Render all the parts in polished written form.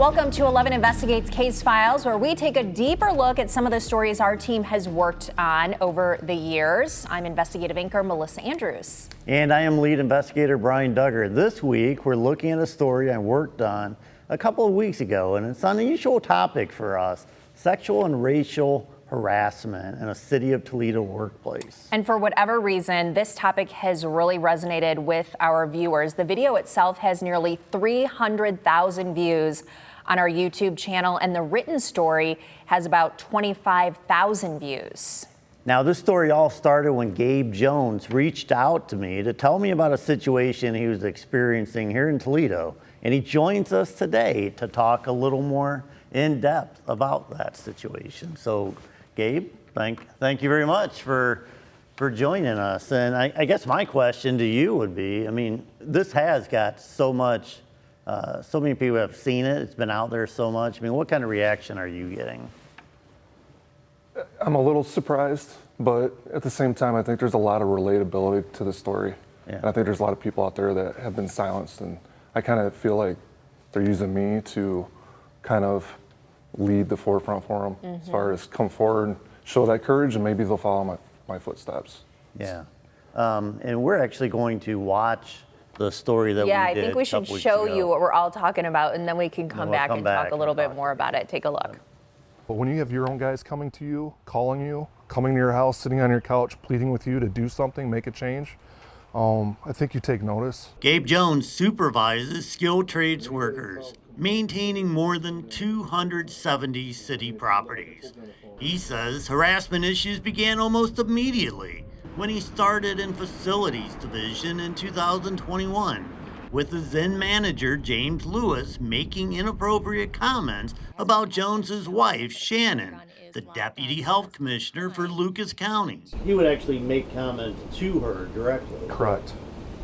Welcome to 11 Investigates Case Files, where we take a deeper look at some of the stories our team has worked on over the years. I'm investigative anchor Melissa Andrews. And I am lead investigator Brian Duggar. This week, we're looking at a story I worked on a couple of weeks ago, and it's an unusual topic for us: sexual and racial harassment in a city of Toledo workplace. And for whatever reason, this topic has really resonated with our viewers. The video itself has nearly 300,000 views on our YouTube channel, and the written story has about 25,000 views. Now, this story all started when Gabe Jones reached out to me to tell me about a situation he was experiencing here in Toledo, and he joins us today to talk a little more in depth about that situation. So, Gabe, thank you very much for joining us. And I guess my question to you would be, I mean, this has got so much, so many people have seen it. It's been out there so much. I mean, what kind of reaction are you getting? I'm a little surprised, but at the same time, I think there's a lot of relatability to the story. Yeah. And I think there's a lot of people out there that have been silenced, and I kind of feel like they're using me to kind of lead the forefront for them, as far as come forward and show that courage, and maybe they'll follow my footsteps. Yeah. And we're actually going to watch the story that we did. Yeah, I think we should show you what we're all talking about, and then we can come back and talk a little bit more about it. Take a look. But when you have your own guys coming to you, calling you, coming to your house, sitting on your couch, pleading with you to do something, make a change, I think you take notice. Gabe Jones supervises skilled trades workers, maintaining more than 270 city properties. He says harassment issues began almost immediately when he started in Facilities Division in 2021, with the then manager James Lewis making inappropriate comments about Jones's wife, Shannon, the deputy health commissioner for Lucas County. He would actually make comments to her directly. Correct.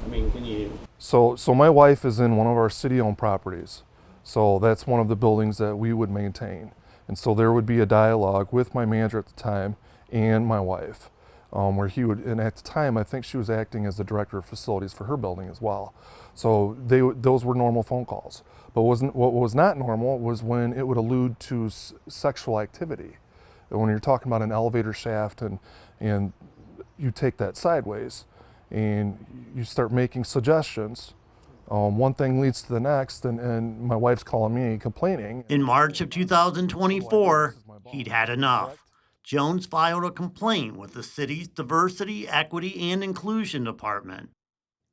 I mean, can you? So my wife is in one of our city-owned properties. So that's one of the buildings that we would maintain. And so there would be a dialogue with my manager at the time and my wife, where he would, and at the time, I think she was acting as the director of facilities for her building as well. So those were normal phone calls. But what was not normal was when it would allude to sexual activity. When you're talking about an elevator shaft and you take that sideways and you start making suggestions, one thing leads to the next, and my wife's calling me complaining. In March of 2024, he'd had enough. Jones filed a complaint with the city's Diversity, Equity, and Inclusion Department.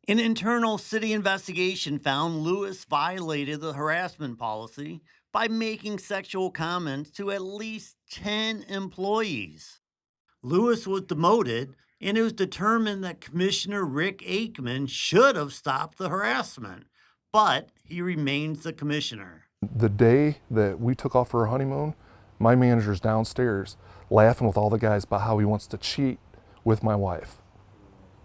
An internal city investigation found Lewis violated the harassment policy by making sexual comments to at least 10 employees. Lewis was demoted, and it was determined that Commissioner Rick Aikman should have stopped the harassment, but he remains the commissioner. The day that we took off for our honeymoon, my manager's downstairs laughing with all the guys about how he wants to cheat with my wife.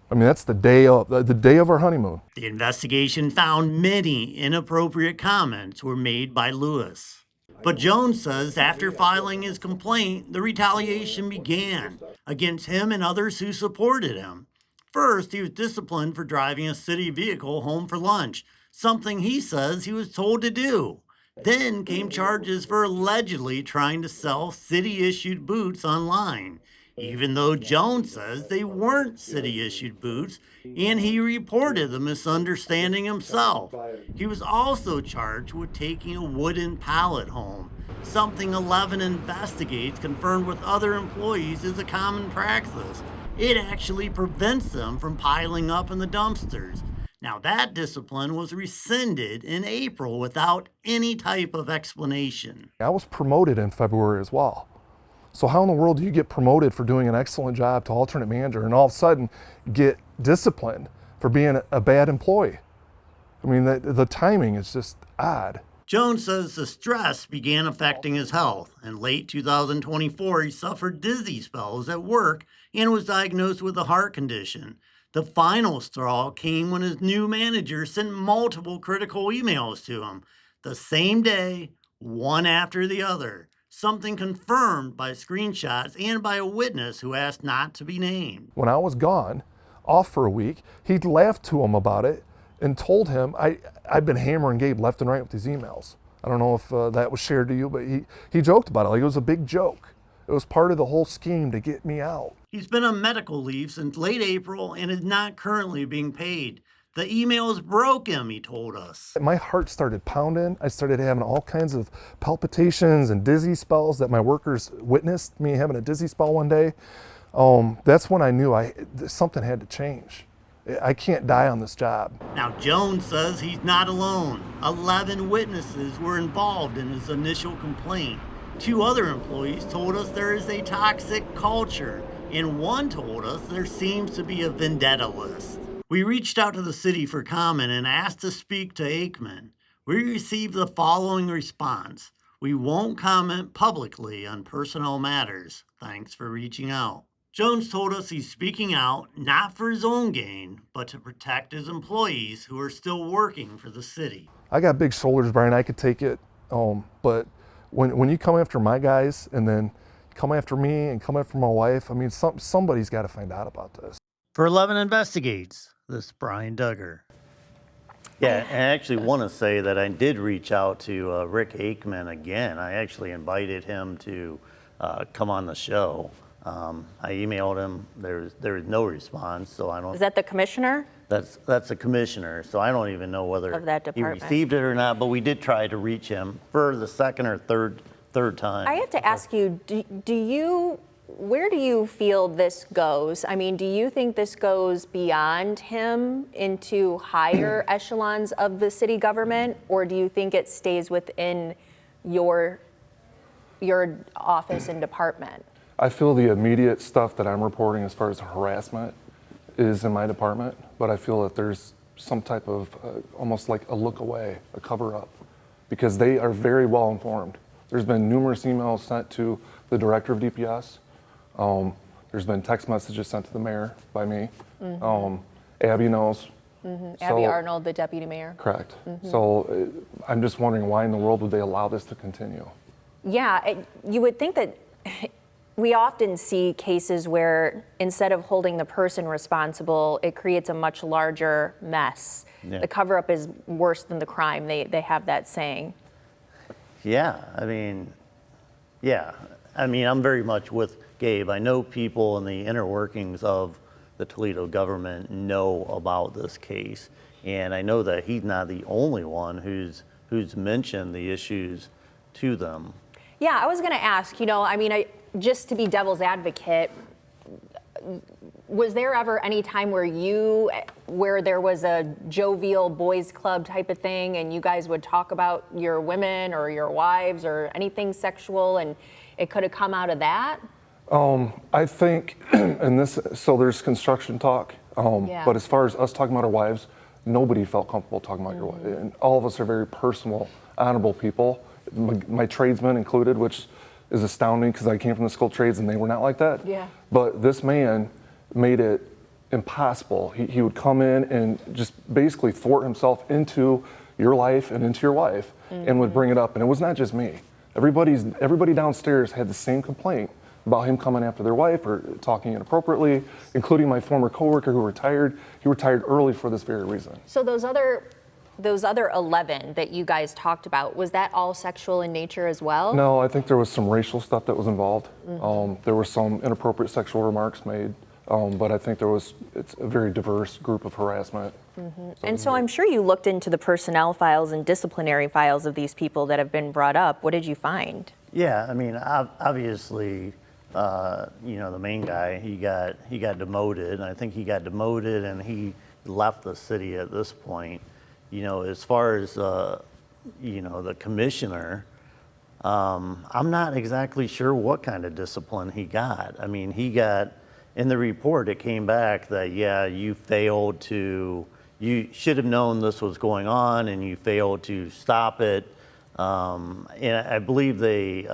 I mean, that's the day of our honeymoon. The investigation found many inappropriate comments were made by Lewis. But Jones says after filing his complaint, the retaliation began against him and others who supported him. First, he was disciplined for driving a city vehicle home for lunch, something he says he was told to do. Then came charges for allegedly trying to sell city-issued boots online, even though Jones says they weren't city-issued boots, and he reported the misunderstanding himself. He was also charged with taking a wooden pallet home, something 11 Investigates confirmed with other employees is a common practice. It actually prevents them from piling up in the dumpsters. Now, that discipline was rescinded in April without any type of explanation. I was promoted in February as well. So how in the world do you get promoted for doing an excellent job to alternate manager and all of a sudden get disciplined for being a bad employee? I mean, the timing is just odd. Jones says the stress began affecting his health. In late 2024, he suffered dizzy spells at work and was diagnosed with a heart condition. The final straw came when his new manager sent multiple critical emails to him the same day, one after the other, something confirmed by screenshots and by a witness who asked not to be named. When I was gone, off for a week, he laughed to him about it and told him I'd been hammering Gabe left and right with these emails. I don't know if that was shared to you, but he joked about it like it was a big joke. It was part of the whole scheme to get me out. He's been on medical leave since late April and is not currently being paid. The emails broke him, he told us. My heart started pounding. I started having all kinds of palpitations and dizzy spells that my workers witnessed me having a dizzy spell one day. That's when I knew something had to change. I can't die on this job. Now, Jones says he's not alone. 11 witnesses were involved in his initial complaint. 2 other employees told us there is a toxic culture, and one told us there seems to be a vendetta list. We reached out to the city for comment and asked to speak to Aikman. We received the following response: "We won't comment publicly on personnel matters. Thanks for reaching out." Jones told us he's speaking out not for his own gain, but to protect his employees who are still working for the city. I got big shoulders, Brian. I could take it, but when you come after my guys and then come after me and come after my wife, I mean, somebody's got to find out about this. For 11 Investigates, this is Brian Duggar. Yeah, and I actually want to say that I did reach out to Rick Aikman again. I actually invited him to come on the show. I emailed him. There was no response, so I don't. Is that the commissioner? That's a commissioner, so I don't even know whether Of that he department. received it or not. But we did try to reach him for the second or third time. I have to ask you, where do you feel this goes? I mean, do you think this goes beyond him into higher echelons of the city government, or do you think it stays within your office and department? I feel the immediate stuff that I'm reporting as far as harassment is in my department, but I feel that there's some type of almost like a look away, a cover up, because they are very well informed. There's been numerous emails sent to the director of DPS. There's been text messages sent to the mayor by me. Abby knows. Abby Arnold, the deputy mayor. Correct. So I'm just wondering why in the world would they allow this to continue? Yeah, you would think that we often see cases where instead of holding the person responsible, it creates a much larger mess. Yeah. The cover-up is worse than the crime. They have that saying. Yeah, I mean, I'm very much with Gabe. I know people in the inner workings of the Toledo government know about this case, and I know that he's not the only one who's mentioned the issues to them. Yeah, I was going to ask, just to be devil's advocate, was there ever any time where there was a jovial boys club type of thing and you guys would talk about your women or your wives or anything sexual and it could have come out of that? I think, so there's construction talk, but as far as us talking about our wives, nobody felt comfortable talking about your wife. And all of us are very personal, honorable people, my tradesmen included, which is astounding because I came from the skilled trades and they were not like that. Yeah. But this man made it impossible. He would come in and just basically thwart himself into your life and into your wife and would bring it up. And it was not just me. Everybody downstairs had the same complaint about him coming after their wife or talking inappropriately, including my former coworker who retired. He retired early for this very reason. So those other 11 that you guys talked about, was that all sexual in nature as well? No, I think there was some racial stuff that was involved. There were some inappropriate sexual remarks made, but I think it's a very diverse group of harassment. And so I'm sure you looked into the personnel files and disciplinary files of these people that have been brought up. What did you find? Yeah, I mean, obviously, the main guy, he got demoted, and I think he got demoted and he left the city at this point. As far as, the commissioner, I'm not exactly sure what kind of discipline he got. I mean, in the report, it came back that, you should have known this was going on and you failed to stop it. And I believe they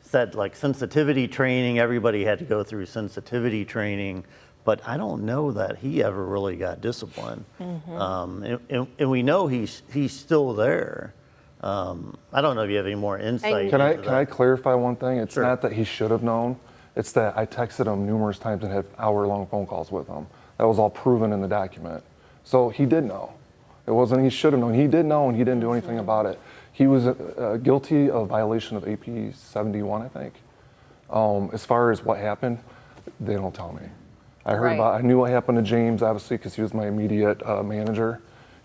said like sensitivity training, everybody had to go through sensitivity training. But I don't know that he ever really got disciplined. And we know he's still there. I don't know if you have any more insight. Can I clarify one thing? It's not that he should have known. It's that I texted him numerous times and had hour-long phone calls with him. That was all proven in the document. So he did know. It wasn't he should have known. He did know and he didn't do anything about it. He was guilty of violation of AP 71, I think. As far as what happened, they don't tell me. I knew what happened to James, obviously, because he was my immediate manager.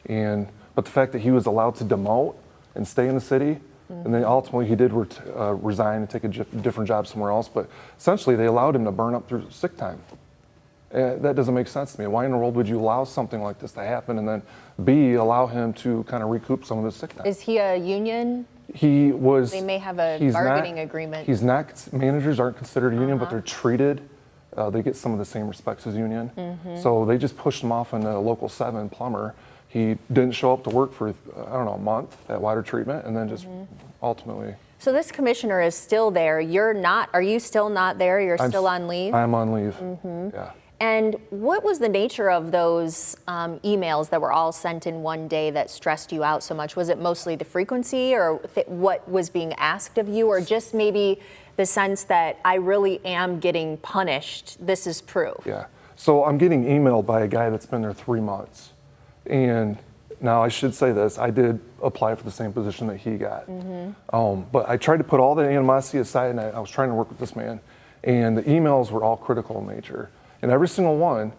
But the fact that he was allowed to demote and stay in the city, and then ultimately he did resign and take a different job somewhere else. But essentially, they allowed him to burn up through sick time. That doesn't make sense to me. Why in the world would you allow something like this to happen, and then B, allow him to kind of recoup some of his sick time? Is he a union? He was. They may have a bargaining agreement. He's not. Managers aren't considered a union, but they're treated. They get some of the same respects as union. So they just pushed him off on a local 7 plumber. He didn't show up to work for, I don't know, a month at water treatment, and then just ultimately. So this commissioner is still there. You're not. Are you still not there? You're still on leave? I'm on leave. Yeah. And what was the nature of those emails that were all sent in one day that stressed you out so much? Was it mostly the frequency, or what was being asked of you, or just maybe the sense that I really am getting punished? This is proof. Yeah. So I'm getting emailed by a guy that's been there 3 months. And now I should say this, I did apply for the same position that he got. But I tried to put all the animosity aside, and I was trying to work with this man. And the emails were all critical in nature. And every single one,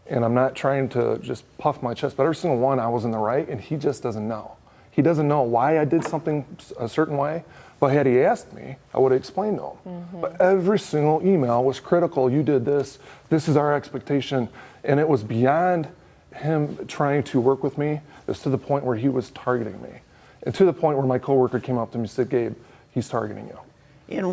and I'm not trying to just puff my chest, but every single one I was in the right, and he just doesn't know. He doesn't know why I did something a certain way, but had he asked me, I would have explained to him. But every single email was critical. You did this. This is our expectation. And it was beyond him trying to work with me. It was to the point where he was targeting me. And to the point where my coworker came up to me and said, Gabe, he's targeting you. And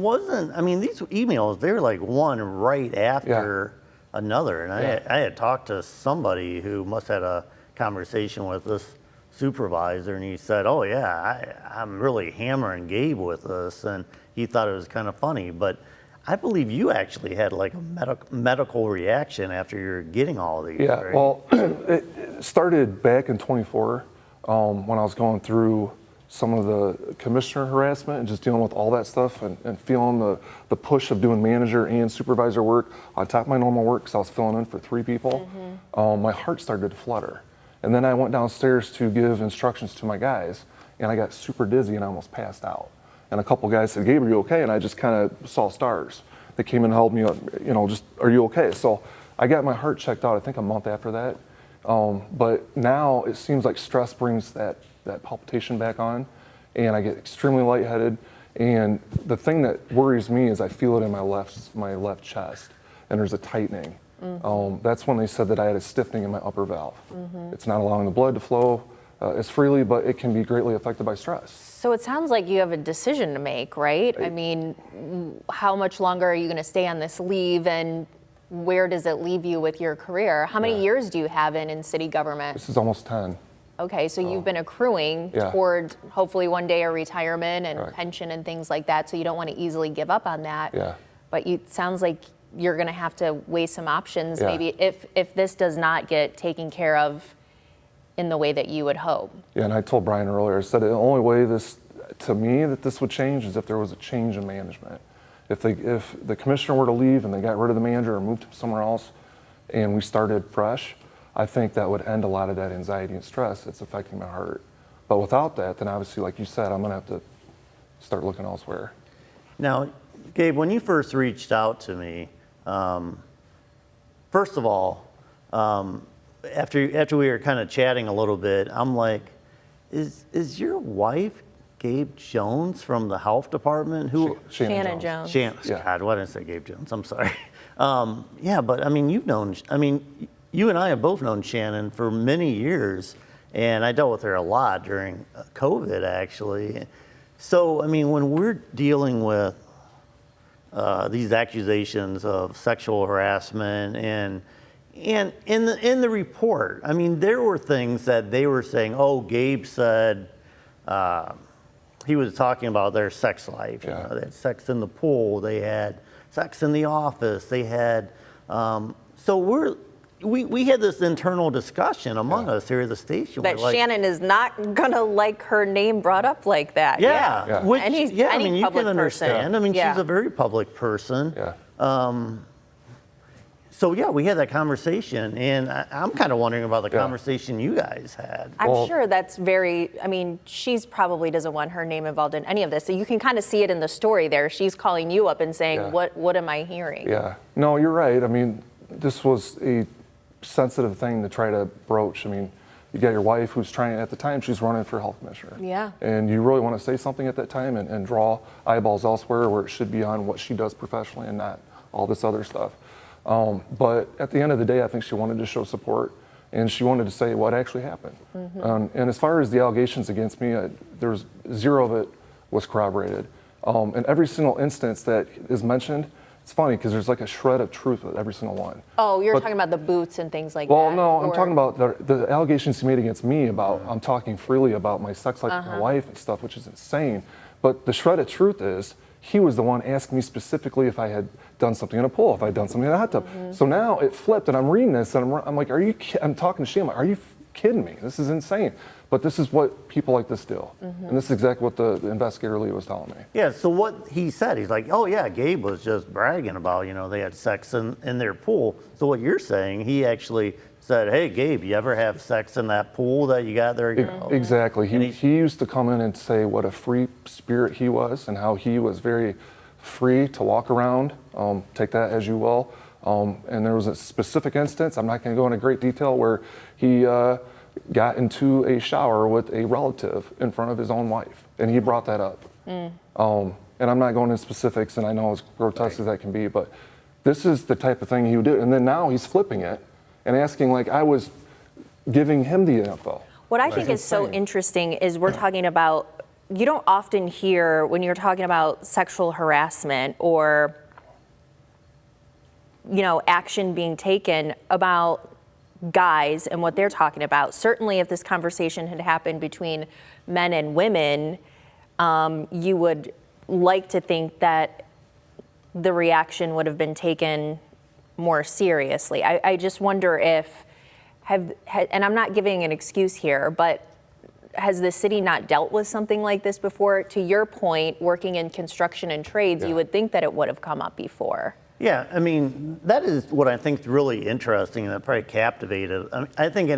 these emails, they were like one right after another. And I had talked to somebody who must have had a conversation with this supervisor, and he said, oh yeah, I'm really hammering Gabe with this. And he thought it was kind of funny. But I believe you actually had like a medical reaction after you're getting all these. Yeah, right? well, it started back in 24 when I was going through some of the commissioner harassment and just dealing with all that stuff and feeling the push of doing manager and supervisor work on top of my normal work, because I was filling in for 3 people. My heart started to flutter. And then I went downstairs to give instructions to my guys, and I got super dizzy and I almost passed out. And a couple guys said, Gabe, are you okay? And I just kind of saw stars. They came and held me up, just, are you okay? So I got my heart checked out, I think a month after that. But now it seems like stress brings that palpitation back on, and I get extremely lightheaded. And the thing that worries me is I feel it in my left chest, and there's a tightening. That's when they said that I had a stiffening in my upper valve. It's not allowing the blood to flow as freely, but it can be greatly affected by stress. So it sounds like you have a decision to make, right? I mean, how much longer are you going to stay on this leave, and where does it leave you with your career? How many years do you have in city government? This is almost 10. Okay, so you've been accruing toward hopefully one day a retirement and pension and things like that, so you don't want to easily give up on that. Yeah. But it sounds like you're going to have to weigh some options maybe if this does not get taken care of in the way that you would hope. Yeah, and I told Brian earlier, I said the only way this would change is if there was a change in management. If the commissioner were to leave and they got rid of the manager or moved him somewhere else and we started fresh, I think that would end a lot of that anxiety and stress that's affecting my heart. But without that, then obviously, like you said, I'm gonna have to start looking elsewhere. Now, Gabe, when you first reached out to me, first of all, after we were kind of chatting a little bit, I'm like, is your wife Gabe Jones from the health department? Shannon Jones. God, why didn't I say Gabe Jones? I'm sorry. But I mean, you and I have both known Shannon for many years, and I dealt with her a lot during COVID, actually. So, I mean, when we're dealing with these accusations of sexual harassment and in the report, I mean, there were things that they were saying, oh, Gabe said, he was talking about their sex life. You know, they had sex in the pool, they had sex in the office, they had, so we had this internal discussion among us here at the station. That Shannon is not gonna like her name brought up like that. Which, any I mean, you can understand. Person. I mean, she's a very public person. So yeah, we had that conversation, and I'm kind of wondering about the conversation you guys had. I'm sure that's I mean, she's probably doesn't want her name involved in any of this. So you can kind of see it in the story there. She's calling you up and saying, what am I hearing? Yeah, no, you're right. I mean, this was a sensitive thing to try to broach. I mean, you got your wife who's trying, at the time, she's running for health commissioner. Yeah. And you really want to say something at that time and draw eyeballs elsewhere where it should be on what she does professionally and not all this other stuff. But at the end of the day, I think she wanted to show support, and she wanted to say what actually happened. And as far as the allegations against me, there's zero of it was corroborated. And every single instance that is mentioned, it's funny because there's like a shred of truth with every single one. Oh, you're talking about the boots and things like that? Well, no, I'm talking about the allegations he made against me about, I'm talking freely about my sex life with my wife and stuff, which is insane. But the shred of truth is, he was the one asking me specifically if I had done something in a pool, if I had done something in a hot tub. So now it flipped, and I'm reading this, and I'm like, I'm talking to Shane, I'm like, are you kidding me? This is insane. But this is what people like this do. And this is exactly what the investigator Lee was telling me. Yeah, so what he said, he's like, oh yeah, Gabe was just bragging about, they had sex in their pool. So what you're saying, he actually said, hey, Gabe, you ever have sex in that pool that you got there? Exactly. He used to come in and say what a free spirit he was and how he was very free to walk around. Take that as you will. And there was a specific instance, I'm not going to go into great detail, where he got into a shower with a relative in front of his own wife. And he brought that up. And I'm not going into specifics, and I know as grotesque as that can be, but this is the type of thing he would do. And then now he's flipping it and asking like I was giving him the info. What I think is so interesting is we're talking about, you don't often hear when you're talking about sexual harassment or, action being taken about guys and what they're talking about. Certainly if this conversation had happened between men and women, you would like to think that the reaction would have been taken more seriously. I just wonder if, and I'm not giving an excuse here, but has the city not dealt with something like this before? To your point, working in construction and trades, you would think that it would have come up before. Yeah, I mean, that is what I think is really interesting and that probably captivated. I think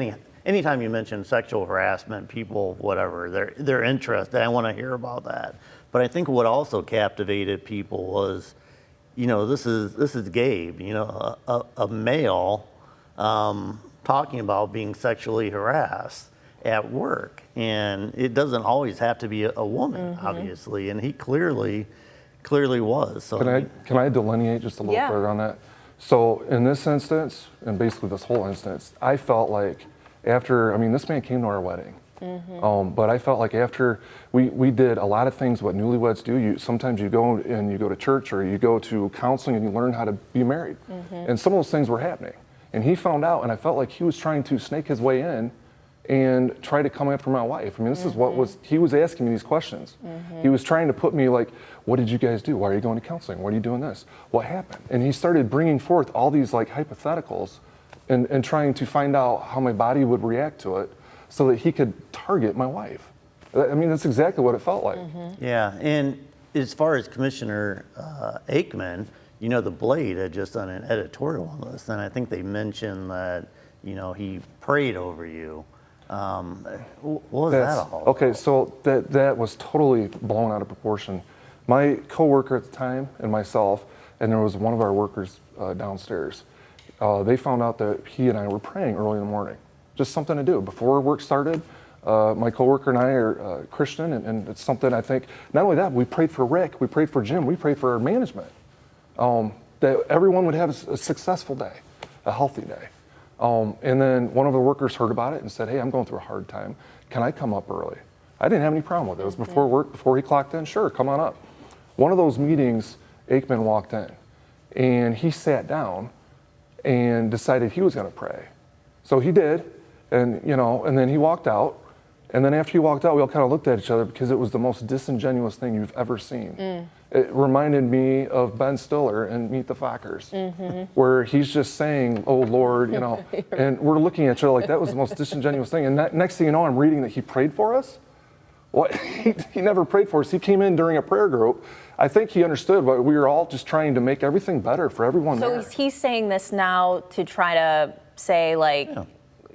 anytime you mention sexual harassment, people, whatever, they're interested. I want to hear about that. But I think what also captivated people was, this is Gabe, a male talking about being sexually harassed at work. And it doesn't always have to be a woman, obviously. And he clearly was. So Can I delineate just a little further on that? So in this instance, and basically this whole instance, I felt like after, this man came to our wedding. But I felt like after we did a lot of things what newlyweds do. Sometimes you go and you go to church or you go to counseling and you learn how to be married. And some of those things were happening. And he found out, and I felt like he was trying to snake his way in and try to come after my wife. This is what he was asking me these questions. He was trying to put me like, what did you guys do? Why are you going to counseling? Why are you doing this? What happened? And he started bringing forth all these like hypotheticals and trying to find out how my body would react to it so that he could target my wife. That's exactly what it felt like. Yeah, and as far as Commissioner Aikman, the Blade had just done an editorial on this, and I think they mentioned that, he prayed over you. What was that all? Okay, so that was totally blown out of proportion. My coworker at the time and myself, and there was one of our workers downstairs, they found out that he and I were praying early in the morning. Just something to do. Before work started, my coworker and I are Christian, and it's something I think, not only that, we prayed for Rick, we prayed for Jim, we prayed for our management, that everyone would have a successful day, a healthy day. And then one of the workers heard about it and said, hey, I'm going through a hard time. Can I come up early? I didn't have any problem with it. It was before work, before he clocked in. Sure, come on up. One of those meetings, Aikman walked in, and he sat down and decided he was going to pray. So he did, and then he walked out. And then after he walked out, we all kind of looked at each other because it was the most disingenuous thing you've ever seen. It reminded me of Ben Stiller in Meet the Fockers, where he's just saying, oh, Lord, and we're looking at each other like that was the most disingenuous thing. And next thing you know, I'm reading that he prayed for us. Well, he never prayed for us. He came in during a prayer group. I think he understood, but we were all just trying to make everything better for everyone So there. is he saying this now to try to say, like,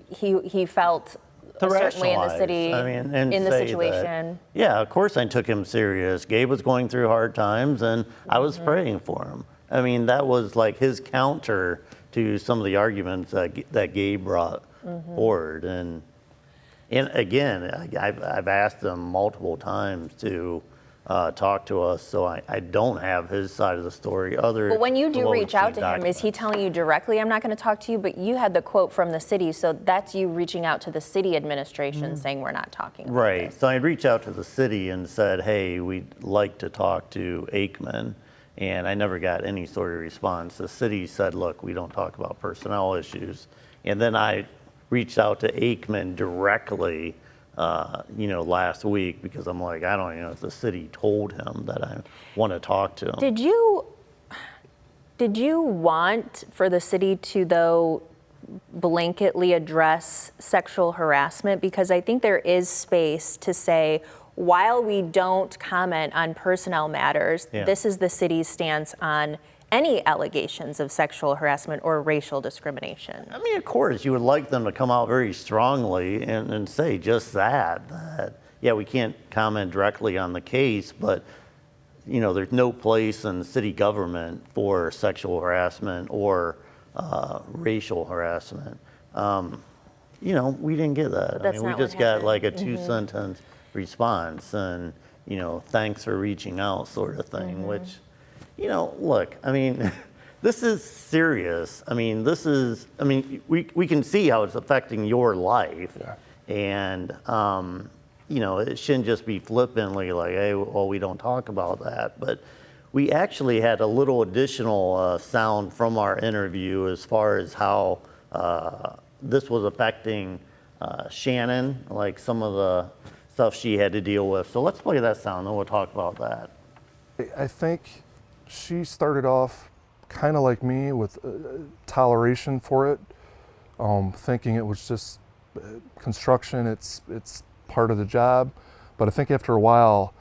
he felt To a certain way in the rationalize, city, I mean, and in the say that, situation? yeah, of course I took him serious. Gabe was going through hard times, and I was praying for him. I mean, that was like his counter to some of the arguments that Gabe brought forward. And again, I've asked him multiple times to talk to us, so I don't have his side of the story. But when you do reach out to him, is he documents. telling you directly, I'm not going to talk to you, but you had the quote from the city, so that's you reaching out to the city administration saying we're not talking about Right. this. So I reached out to the city and said, hey, we'd like to talk to Aikman. And I never got any sort of response. The city said, look, we don't talk about personnel issues. And then I reached out to Aikman directly, last week, because I'm like, I don't even know if the city told him that I want to talk to him. Did you want for the city to, though, blanketly address sexual harassment? Because I think there is space to say, while we don't comment on personnel matters, this is the city's stance on any allegations of sexual harassment or racial discrimination. I mean, of course, you would like them to come out very strongly and say just that, yeah, we can't comment directly on the case, but, there's no place in city government for sexual harassment or racial harassment. We didn't get that. That's I mean, not we what just got happened. like a two-sentence response and, thanks for reaching out sort of thing, which, look, I mean, this is serious. I mean, we can see how it's affecting your life. Yeah. And, it shouldn't just be flippantly like, hey, well, we don't talk about that. But we actually had a little additional sound from our interview as far as how this was affecting Shannon, like some of the stuff she had to deal with. So let's play that sound, and we'll talk about that. I think she started off kind of like me with toleration for it, thinking it was just construction, it's part of the job. But I think after a while,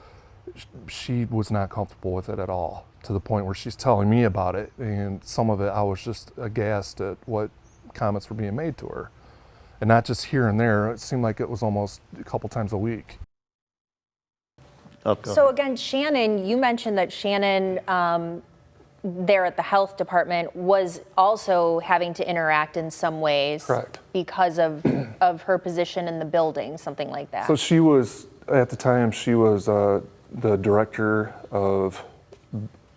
she was not comfortable with it at all, to the point where she's telling me about it, and some of it I was just aghast at what comments were being made to her. And not just here and there, it seemed like it was almost a couple times a week. Okay. So again, Shannon, you mentioned that Shannon there at the health department was also having to interact in some ways. Correct. Because of her position in the building, something like that. So she was, at the time, she was the director of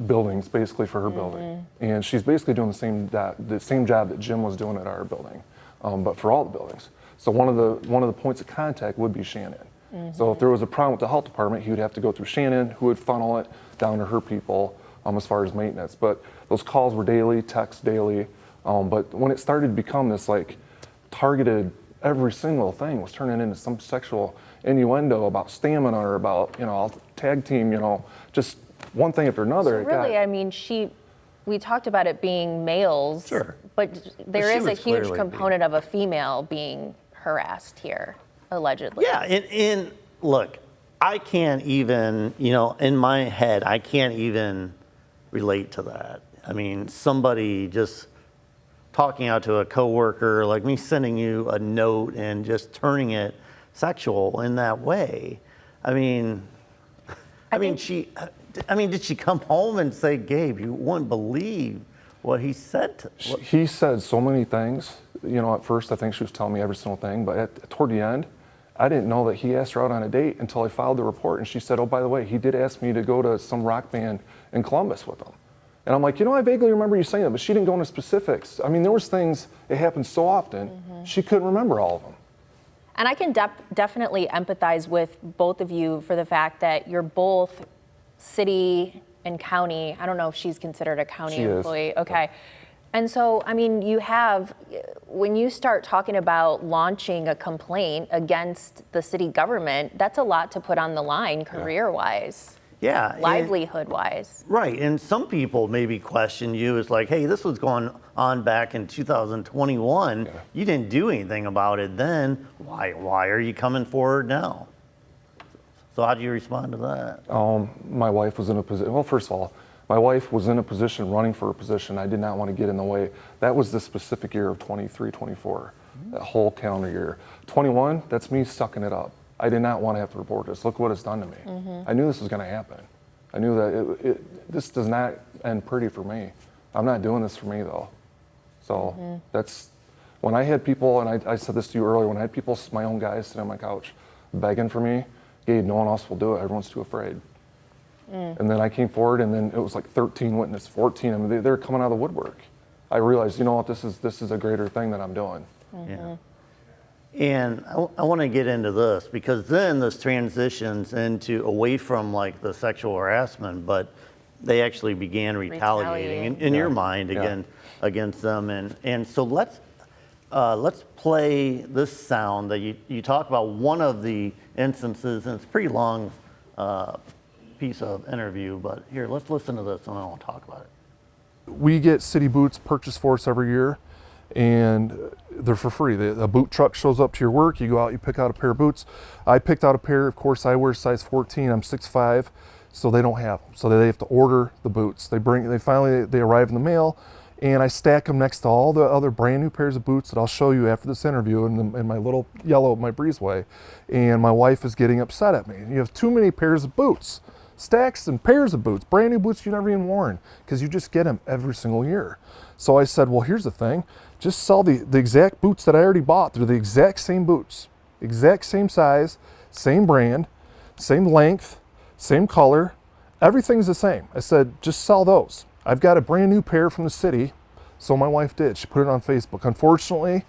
buildings, basically, for her building. And she's basically doing the same job that Jim was doing at our building, but for all the buildings. So one of the points of contact would be Shannon. So if there was a problem with the health department, he would have to go through Shannon, who would funnel it down to her people as far as maintenance. But those calls were daily, texts daily. But when it started to become this like targeted, every single thing was turning into some sexual innuendo about stamina or about, I'll tag team, just one thing after another. So really, I mean, we talked about it being males, Sure. but there she is a was huge clearly component of a female being harassed here, allegedly. Yeah, and look, I can't even, in my head, I can't even relate to that. I mean, somebody just talking out to a coworker, like me sending you a note and just turning it sexual in that way. I mean, did she come home and say, Gabe, you wouldn't believe what he said He said so many things. At first I think she was telling me every single thing, but toward the end, I didn't know that he asked her out on a date until I filed the report, and she said, oh, by the way, he did ask me to go to some rock band in Columbus with him. And I'm like, I vaguely remember you saying that, but she didn't go into specifics. I mean, there was things, it happened so often, she couldn't remember all of them. And I can definitely empathize with both of you for the fact that you're both city and county. I don't know if she's considered a county She is. employee. Okay. And so, I mean, when you start talking about launching a complaint against the city government, that's a lot to put on the line career-wise, Yeah. livelihood-wise. Right, and some people maybe question you as like, hey, this was going on back in 2021. Yeah. You didn't do anything about it then. Why are you coming forward now? So how do you respond to that? My wife was in a position, well, first of all, my wife was in a position, running for a position. I did not want to get in the way. That was the specific year of 23, 24, that whole calendar year. 21, that's me sucking it up. I did not want to have to report this. Look what it's done to me. I knew this was going to happen. I knew that this does not end pretty for me. I'm not doing this for me though. So that's, when I had people, and I said this to you earlier, when I had people, my own guys sitting on my couch begging for me, Gabe, no one else will do it. Everyone's too afraid. And then I came forward, and then it was like 13 witnesses, 14. I mean, they're coming out of the woodwork. I realized, you know what, this is a greater thing that I'm doing. Yeah. And I want to get into this, because then this transitions into away from like the sexual harassment, but they actually began retaliating in your mind against them. And so let's play this sound that you talk about one of the instances, and it's a pretty long piece of interview, but here, let's listen to this and then I'll talk about it. We get city boots purchased for us every year, and they're for free. A boot truck shows up to your work, you go out, you pick out a pair of boots. I picked out a pair, of course I wear size 14, I'm 6'5", so they don't have them. So they have to order the boots. They arrive in the mail, and I stack them next to all the other brand new pairs of boots that I'll show you after this interview in my little yellow, my breezeway. And my wife is getting upset at me. You have too many pairs of boots. Stacks and pairs of boots, brand new boots you've never even worn, because you just get them every single year. So I said, well, here's the thing. Just sell the exact boots that I already bought. They're the exact same boots, exact same size, same brand, same length, same color. Everything's the same. I said, just sell those. I've got a brand new pair from the city. So my wife did. She put it on Facebook. Unfortunately,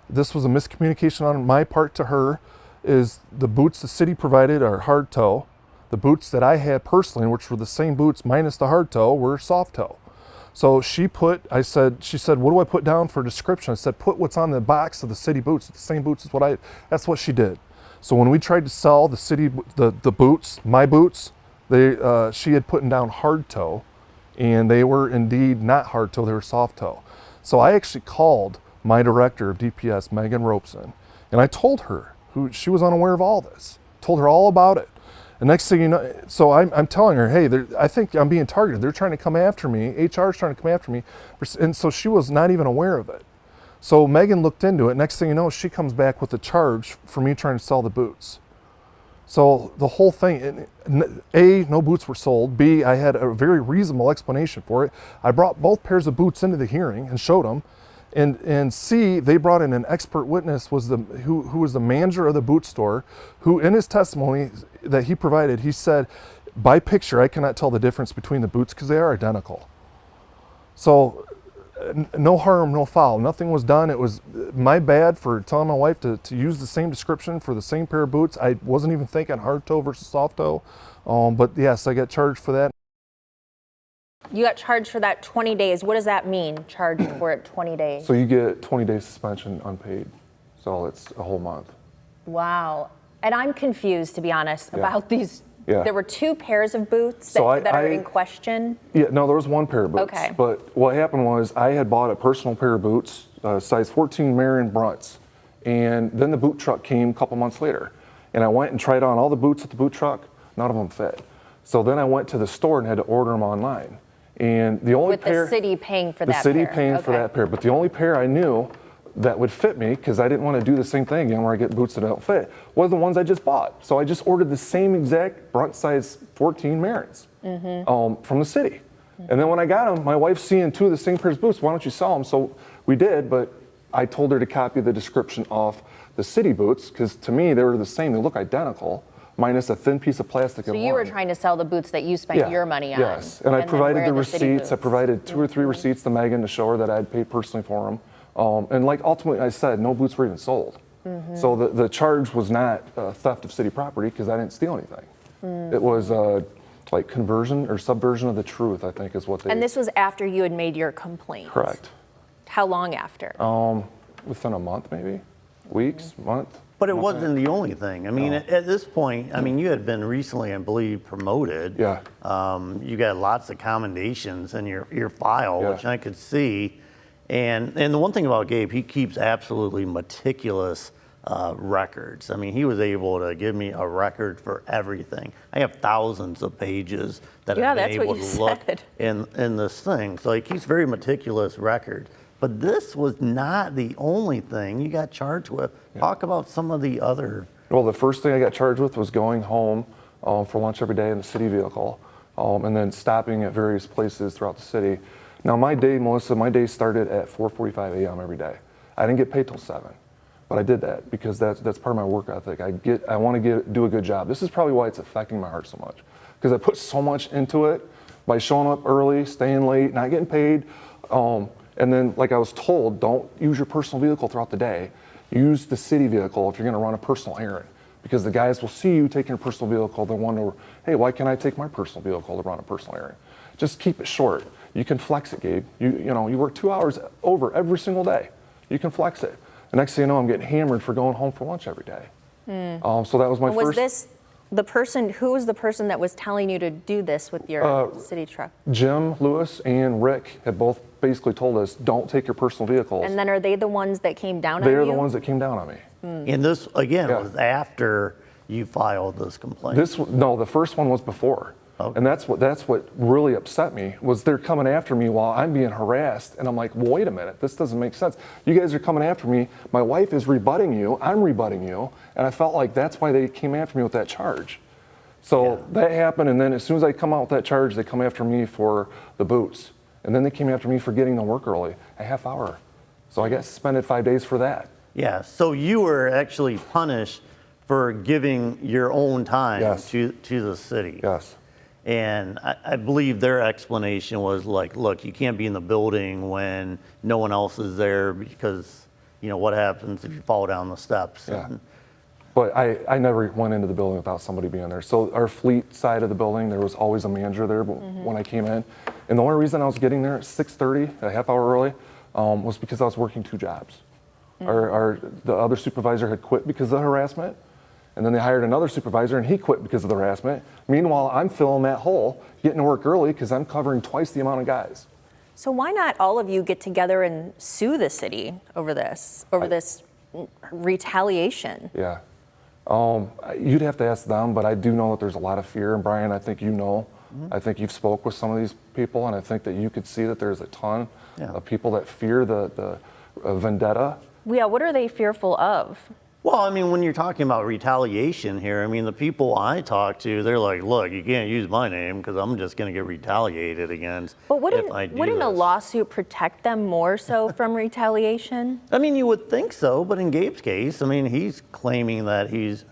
this was a miscommunication on my part to her, is the boots the city provided are hard toe. The boots that I had personally, which were the same boots minus the hard toe, were soft toe. So she said, what do I put down for a description? I said, put what's on the box of the city boots. The same boots as that's what she did. So when we tried to sell the city, the boots, my boots, she had put down hard toe, and they were indeed not hard toe, they were soft toe. So I actually called my director of DPS, Megan Robeson, and I told her, she was unaware of all this, told her all about it. The next thing you know, so I'm telling her, hey, I think I'm being targeted. They're trying to come after me. HR is trying to come after me. And so she was not even aware of it. So Megan looked into it. Next thing you know, she comes back with a charge for me trying to sell the boots. So the whole thing, A, no boots were sold. B, I had a very reasonable explanation for it. I brought both pairs of boots into the hearing and showed them. And C, they brought in an expert witness, who was the manager of the boot store, who in his testimony that he provided, he said, by picture, I cannot tell the difference between the boots because they are identical. So no harm, no foul. Nothing was done. It was my bad for telling my wife to use the same description for the same pair of boots. I wasn't even thinking hard toe versus soft toe. But yes, I got charged for that. You got charged for that 20 days. What does that mean, charged for it 20 days? So you get 20 days suspension unpaid. So it's a whole month. Wow. And I'm confused, to be honest, about these. Yeah. There were two pairs of boots that are in question? Yeah, no, there was one pair of boots. Okay. But what happened was I had bought a personal pair of boots, size 14 Marion Brunts. And then the boot truck came a couple months later. And I went and tried on all the boots at the boot truck. None of them fit. So then I went to the store and had to order them online. And the only pair, the city paying for that pair. The city pair. paying for that pair. But the only pair I knew that would fit me, because I didn't want to do the same thing again where I get boots that don't fit, were the ones I just bought. So I just ordered the same exact Brunt size 14 Marins from the city. And then when I got them, my wife's seeing two of the same pairs of boots. Why don't you sell them? So we did, but I told her to copy the description off the city boots, because to me they were the same. They look identical, minus a thin piece of plastic. So you were trying to sell the boots that you spent your money on. Yes, and I provided the receipts. I provided 2 or 3 receipts to Megan to show her that I'd paid personally for them. And like ultimately I said, no boots were even sold. So the charge was not theft of city property, because I didn't steal anything. It was like conversion or subversion of the truth, I think is what they... And this was after you had made your complaint? Correct. How long after? Within a month maybe, weeks, month. But it wasn't the only thing. I mean, at this point, I mean, you had been recently, I believe, promoted. Yeah. You got lots of commendations in your file, Yeah. which I could see. And the one thing about Gabe, he keeps absolutely meticulous records. I mean, he was able to give me a record for everything. I have thousands of pages that I've been able to look in this thing. So like, he's very meticulous record. But this was not the only thing you got charged with. Talk about some of the other. Well, the first thing I got charged with was going home for lunch every day in the city vehicle, and then stopping at various places throughout the city. Now, my day, Melissa, my day started at 4:45 a.m. every day. I didn't get paid till 7, but I did that because that's part of my work ethic. I want to do a good job. This is probably why it's affecting my heart so much, because I put so much into it by showing up early, staying late, not getting paid, and then, like I was told, don't use your personal vehicle throughout the day. Use the city vehicle if you're going to run a personal errand, because the guys will see you taking your personal vehicle. They'll wonder, hey, why can't I take my personal vehicle to run a personal errand? Just keep it short. You can flex it, Gabe. You work 2 hours over every single day. You can flex it. The next thing you know, I'm getting hammered for going home for lunch every day. So that was my first. Was this the person? Who was the person that was telling you to do this with your city truck? Jim Lewis and Rick had both basically told us, don't take your personal vehicles. And then are they the ones that came down on you? They are the ones that came down on me. And this, again, was after you filed this complaint. No, the first one was before. Okay. And that's what really upset me, was they're coming after me while I'm being harassed. And I'm like, well, wait a minute, this doesn't make sense. You guys are coming after me. My wife is rebutting you. I'm rebutting you. And I felt like that's why they came after me with that charge. So that happened. And then as soon as I come out with that charge, they come after me for the boots. And then they came after me for getting to work early, a half hour. So I got suspended 5 days for that. Yeah, so you were actually punished for giving your own time to the city. Yes. And I believe their explanation was like, look, you can't be in the building when no one else is there because, what happens if you fall down the steps? Yeah. But I never went into the building without somebody being there. So our fleet side of the building, there was always a manager there when I came in. And the only reason I was getting there at 6:30, a half hour early, was because I was working 2 jobs. The other supervisor had quit because of the harassment. And then they hired another supervisor, and he quit because of the harassment. Meanwhile, I'm filling that hole, getting to work early because I'm covering twice the amount of guys. So why not all of you get together and sue the city over this retaliation? Yeah. You'd have to ask them, but I do know that there's a lot of fear. And Brian, I think you know. I think you've spoke with some of these people, and I think that you could see that there's a ton of people that fear the vendetta. Yeah, what are they fearful of? Well, I mean, when you're talking about retaliation here, I mean, the people I talk to, they're like, look, you can't use my name because I'm just going to get retaliated against. But wouldn't a lawsuit protect them more so from retaliation? I mean, you would think so, but in Gabe's case, I mean, he's claiming that he's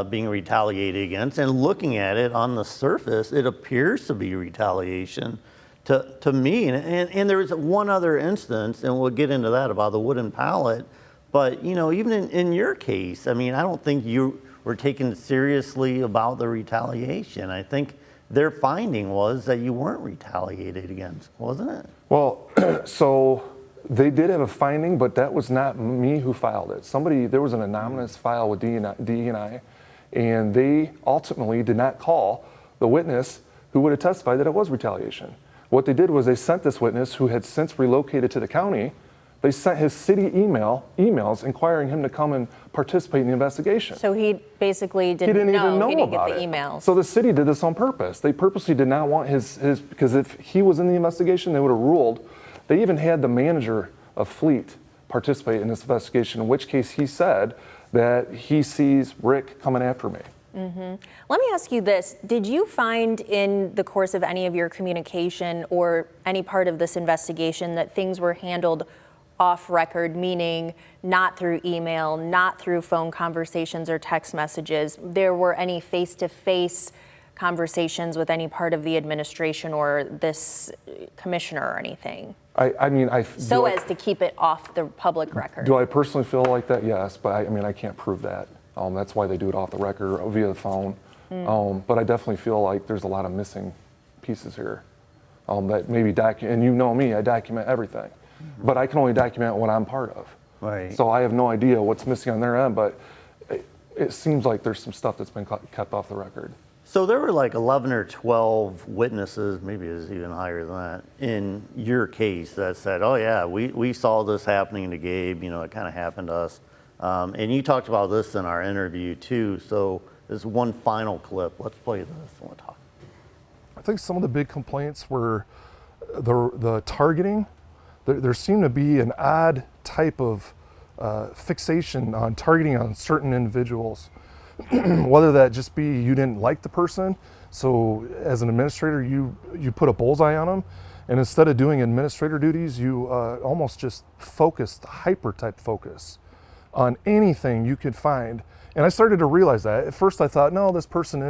being retaliated against, and looking at it on the surface, it appears to be retaliation to me. And there was one other instance, and we'll get into that, about the wooden pallet. But, even in your case, I mean, I don't think you were taken seriously about the retaliation. I think their finding was that you weren't retaliated against, wasn't it? Well, so they did have a finding, but that was not me who filed it. There was an anonymous file with DE&I, and they ultimately did not call the witness who would have testified that it was retaliation. What they did was they sent this witness, who had since relocated to the county. They sent his city emails inquiring him to come and participate in the investigation. So he basically didn't even know he didn't about get the it. emails. So the city did this on purpose. They purposely did not want his because if he was in the investigation, they would have ruled. They even had the manager of fleet participate in this investigation, in which case he said that he sees Rick coming after me. Let me ask you this. Did you find in the course of any of your communication or any part of this investigation that things were handled off record, meaning not through email, not through phone conversations or text messages? There were any face-to-face conversations with any part of the administration or this commissioner or anything? So as to keep it off the public record. Do I personally feel like that? Yes, but I can't prove that. That's why they do it off the record or via the phone. But I definitely feel like there's a lot of missing pieces here. That maybe and you know me, I document everything. But I can only document what I'm part of. Right. So I have no idea what's missing on their end, but it seems like there's some stuff that's been kept off the record. So there were like 11 or 12 witnesses, maybe it was even higher than that, in your case that said, oh yeah, we saw this happening to Gabe, it kind of happened to us And you talked about this in our interview too. So there's one final clip. Let's play this and we'll talk. I think some of the big complaints were the targeting. There seemed to be an odd type of fixation on targeting on certain individuals. Whether that just be you didn't like the person, so as an administrator you put a bullseye on them, and instead of doing administrator duties, you almost just focused, hyper type focus on anything you could find. And I started to realize that. At first I thought, no, this person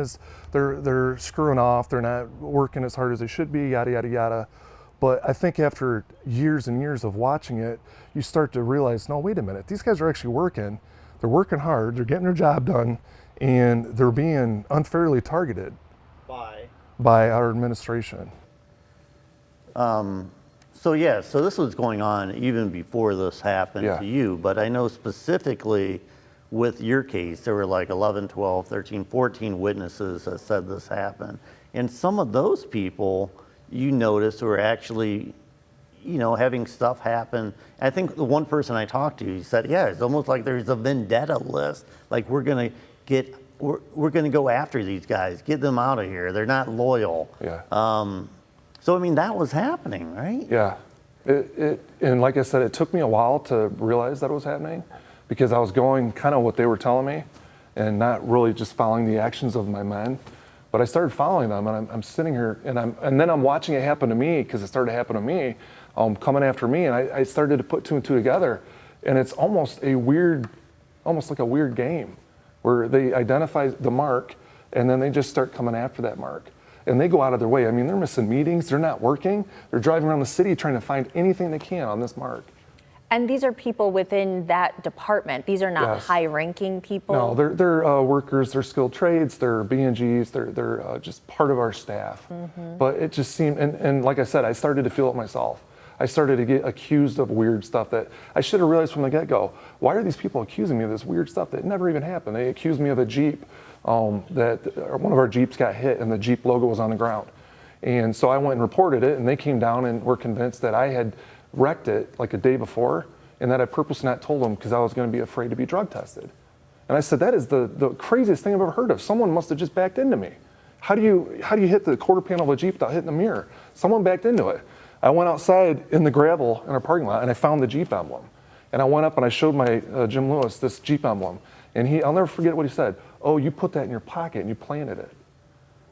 they're screwing off, they're not working as hard as they should be, yada, yada, yada. But I think after years and years of watching it, you start to realize, no, wait a minute, these guys are actually working. They're working hard, they're getting their job done, and they're being unfairly targeted by our administration. So this was going on even before this happened to you, but I know specifically with your case, there were like 11, 12, 13, 14 witnesses that said this happened. And some of those people you noticed were actually, having stuff happen. I think the one person I talked to, he said, yeah, it's almost like there's a vendetta list. Like we're gonna go after these guys, get them out of here. They're not loyal. Yeah. So I mean, that was happening, right? Yeah. And like I said, it took me a while to realize that it was happening, because I was going kind of what they were telling me and not really just following the actions of my men. But I started following them, and I'm sitting here, and then I'm watching it happen to me, because it started to happen to me, coming after me, and I started to put two and two together, and it's almost like a weird game, where they identify the mark, and then they just start coming after that mark, and they go out of their way. I mean, they're missing meetings, they're not working, they're driving around the city trying to find anything they can on this mark. And these are people within that department. These are not high-ranking people. No, they're workers. They're skilled trades. They're B&Gs. They're just part of our staff. Mm-hmm. But it just seemed, and like I said, I started to feel it myself. I started to get accused of weird stuff that I should have realized from the get-go. Why are these people accusing me of this weird stuff that never even happened? They accused me of a Jeep that one of our Jeeps got hit and the Jeep logo was on the ground. And so I went and reported it, and they came down and were convinced that I had wrecked it like a day before, and that I purposely not told them because I was going to be afraid to be drug tested. And I said, that is the craziest thing I've ever heard of. Someone must have just backed into me. How do you hit the quarter panel of a Jeep without hitting the mirror? Someone backed into it. I went outside in the gravel in our parking lot, and I found the Jeep emblem. And I went up and I showed my Jim Lewis this Jeep emblem. And I'll never forget what he said. Oh, you put that in your pocket and you planted it.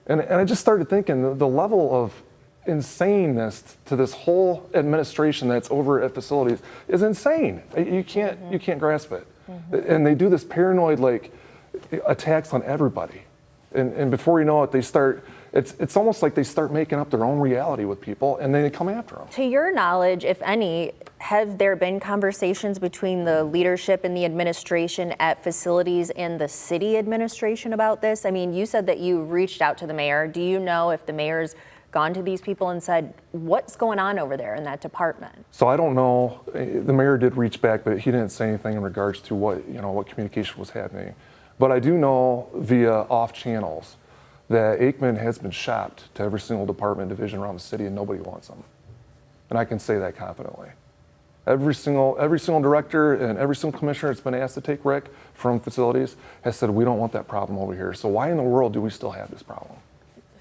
And I just started thinking the level of insaneness to this whole administration that's over at facilities is insane. You can't grasp it. Mm-hmm. And they do this paranoid attacks on everybody. And before you know it, it's almost like they start making up their own reality with people, and then they come after them. To your knowledge, if any, have there been conversations between the leadership and the administration at facilities and the city administration about this? I mean, you said that you reached out to the mayor. Do you know if the mayor's gone to these people and said, what's going on over there in that department? So I don't know. The mayor did reach back, but he didn't say anything in regards to what communication was happening. But I do know via off channels that Aikman has been shopped to every single department division around the city, and nobody wants them. And I can say that confidently. Every single director and every single commissioner that's been asked to take Rick from facilities has said, we don't want that problem over here. So why in the world do we still have this problem?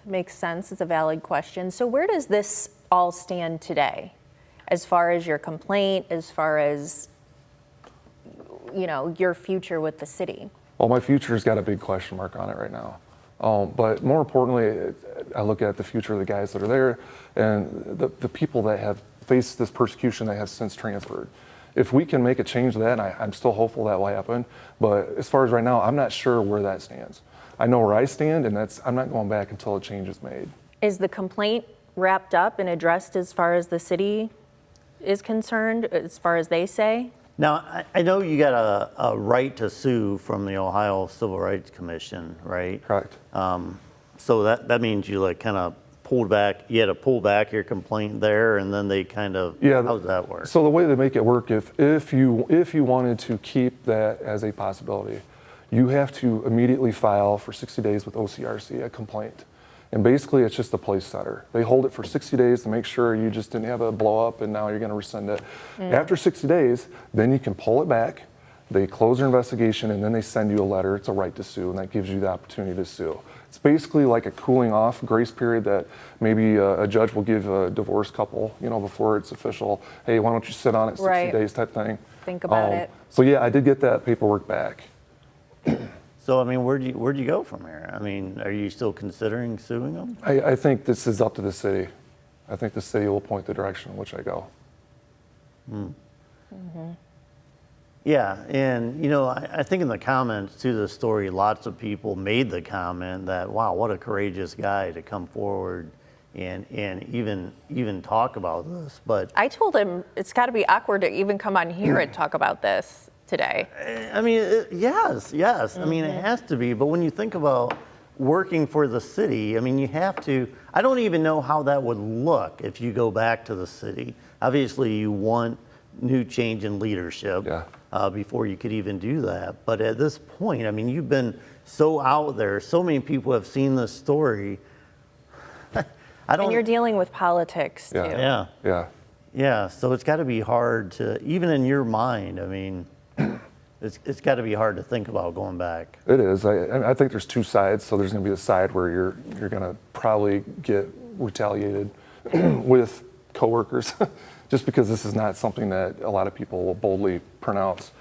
Makes sense. It's a valid question. So where does this all stand today, as far as your complaint, as far as your future with the city? Well, my future's got a big question mark on it right now. But more importantly, I look at the future of the guys that are there and the people that have faced this persecution that have since transferred. If we can make a change to that, and I'm still hopeful that will happen, but as far as right now, I'm not sure where that stands. I know where I stand, and I'm not going back until a change is made. Is the complaint wrapped up and addressed as far as the city is concerned, as far as they say? Now, I know you got a right to sue from the Ohio Civil Rights Commission, right? Correct. So that means you kind of pulled back, you had to pull back your complaint there, and then they kind of, how does that work? So the way they make it work, if you wanted to keep that as a possibility, you have to immediately file for 60 days with OCRC a complaint. And basically it's just a place setter. They hold it for 60 days to make sure you just didn't have a blow up and now you're gonna rescind it. After 60 days, then you can pull it back, They close their investigation, and then they send you a letter. It's a right to sue, and that gives you the opportunity to sue. It's basically like a cooling off grace period that maybe a judge will give a divorced couple, before it's official. Hey, why don't you sit on it 60 Right. days type thing. Think about it. So yeah, I did get that paperwork back. So, I mean, where'd you go from here? I mean, are you still considering suing them? I think this is up to the city. I think the city will point the direction in which I go. Yeah, and I think in the comments to the story, lots of people made the comment that, wow, what a courageous guy to come forward and even talk about this. But I told him it's got to be awkward to even come on here and talk about this today. I mean, yes. I mean, it has to be. But when you think about working for the city, I mean, you have to. I don't even know how that would look if you go back to the city. Obviously, you want new change in leadership before you could even do that. But at this point, I mean, you've been so out there. So many people have seen this story. And you're dealing with politics too. Yeah. So it's got to be hard to, even in your mind. I mean, it's got to be hard to think about going back. It is. I think there's two sides. So there's going to be the side where you're going to probably get retaliated with coworkers, just because this is not something that a lot of people will boldly pronounce.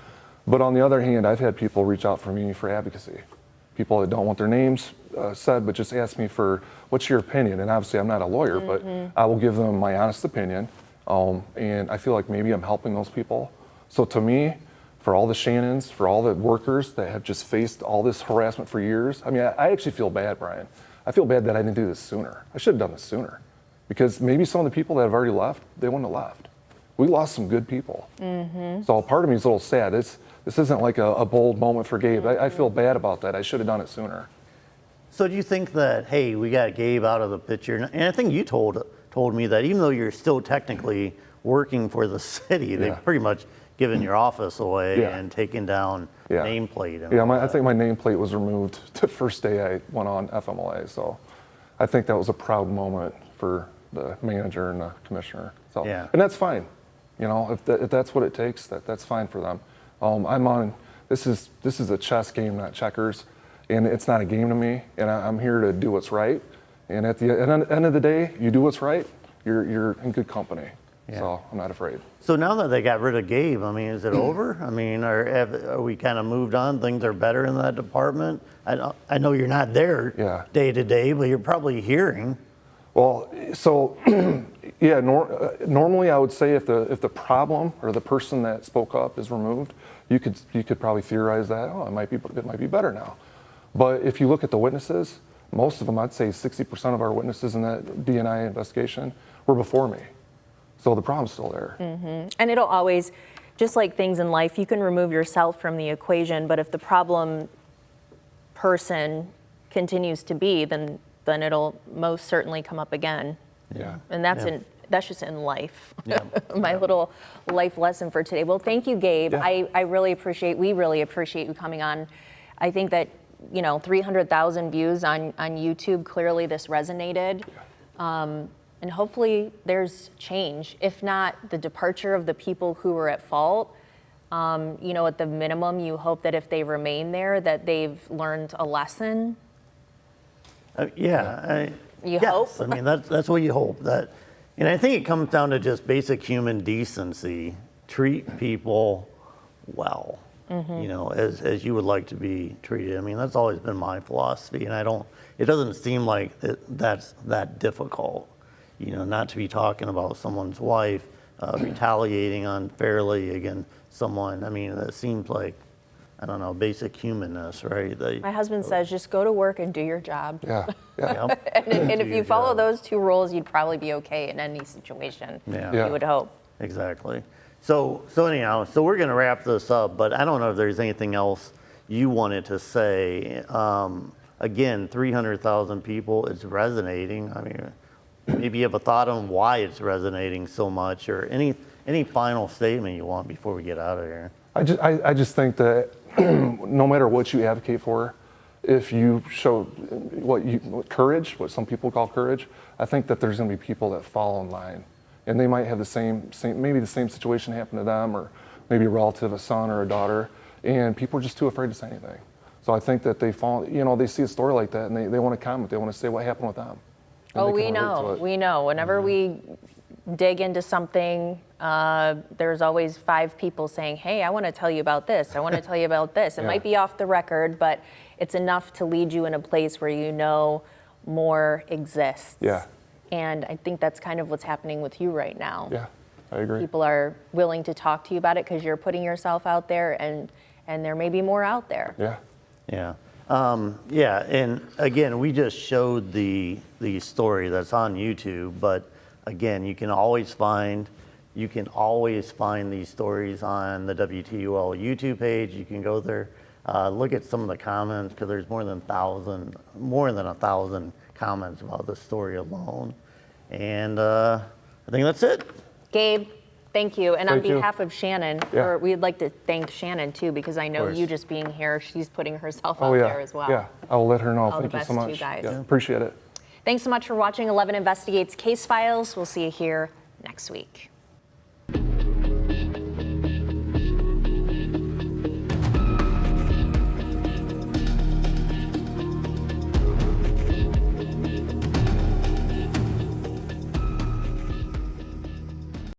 But on the other hand, I've had people reach out for me for advocacy. People that don't want their names said, but just ask me for what's your opinion. And obviously, I'm not a lawyer, but I will give them my honest opinion. And I feel like maybe I'm helping those people. So to me, for all the Shannons, for all the workers that have just faced all this harassment for years, I mean, I actually feel bad, Brian. I feel bad that I didn't do this sooner. I should have done this sooner. Because maybe some of the people that have already left, they wouldn't have left. We lost some good people. So part of me is a little sad. This isn't like a bold moment for Gabe. I feel bad about that. I should have done it sooner. So do you think that, hey, we got Gabe out of the picture? And I think you told me that even though you're still technically working for the city, they've pretty much given your office away and taken down nameplate. And I think my nameplate was removed the first day I went on FMLA. So I think that was a proud moment for the manager and the commissioner. So, and that's fine. If that's what it takes, that's fine for them. This is a chess game, not checkers, and it's not a game to me. And I'm here to do what's right. And at the end of the day, you do what's right, you're in good company. So I'm not afraid. So now that they got rid of Gabe, I mean, is it over? I mean, are we kind of moved on? Things are better in that department? I know you're not there day to day, but you're probably hearing. Well, so normally I would say if the problem or the person that spoke up is removed, you could probably theorize that it might be better now. But if you look at the witnesses, most of them, I'd say 60% of our witnesses in that D&I investigation were before me. So the problem's still there. And it'll always, just like things in life, you can remove yourself from the equation, but if the problem person continues to be, then it'll most certainly come up again. And that's just in life. My little life lesson for today. Well, thank you, Gabe. We really appreciate you coming on. I think that 300,000 views on YouTube, clearly this resonated. And hopefully there's change. If not the departure of the people who were at fault, at the minimum, you hope that if they remain there, that they've learned a lesson. You hope? I mean, that's what you hope. And I think it comes down to just basic human decency. Treat people well, as you would like to be treated. I mean, that's always been my philosophy, and it doesn't seem like that's that difficult. Not to be talking about someone's wife, retaliating unfairly against someone. I mean, that seems like, I don't know, basic humanness, right? My husband says, just go to work and do your job. And if you follow those two rules, you'd probably be okay in any situation, you would hope. Exactly. So anyhow, we're going to wrap this up, but I don't know if there's anything else you wanted to say. Again, 300,000 people, it's resonating. I mean, maybe you have a thought on why it's resonating so much, or any final statement you want before we get out of here. I just think that no matter what you advocate for, if you show courage, what some people call courage, I think that there's going to be people that fall in line, and they might have maybe the same situation happen to them, or maybe a relative, a son or a daughter, and people are just too afraid to say anything. So I think that they fall, you know, they see a story like that and they want to comment. They want to say what happened with them. And Oh, they we can relate to know. it. We know. Whenever we dig into something, there's always 5 people saying, hey, I want to tell you about this. I want to tell you about this. It Yeah. might be off the record, but it's enough to lead you in a place where you know more exists. Yeah. And I think that's kind of what's happening with you right now. Yeah, I agree. People are willing to talk to you about it because you're putting yourself out there, and there may be more out there. Yeah. Yeah. Yeah, and again, we just showed the story that's on YouTube, but again, you can always find these stories on the WTUL YouTube page. You can go there, look at some of the comments, because there's more than 1,000 comments about the story alone. And I think that's it. Gabe, thank you. And Thank on you. behalf of Shannon, Yeah. we'd like to thank Shannon too, because I know course. you just being here, she's putting herself Oh out yeah. there as well. Yeah, I'll let her know. All the Thank you so best to much. you guys. Yeah, appreciate it. Thanks so much for watching 11 Investigates Case Files. We'll see you here next week.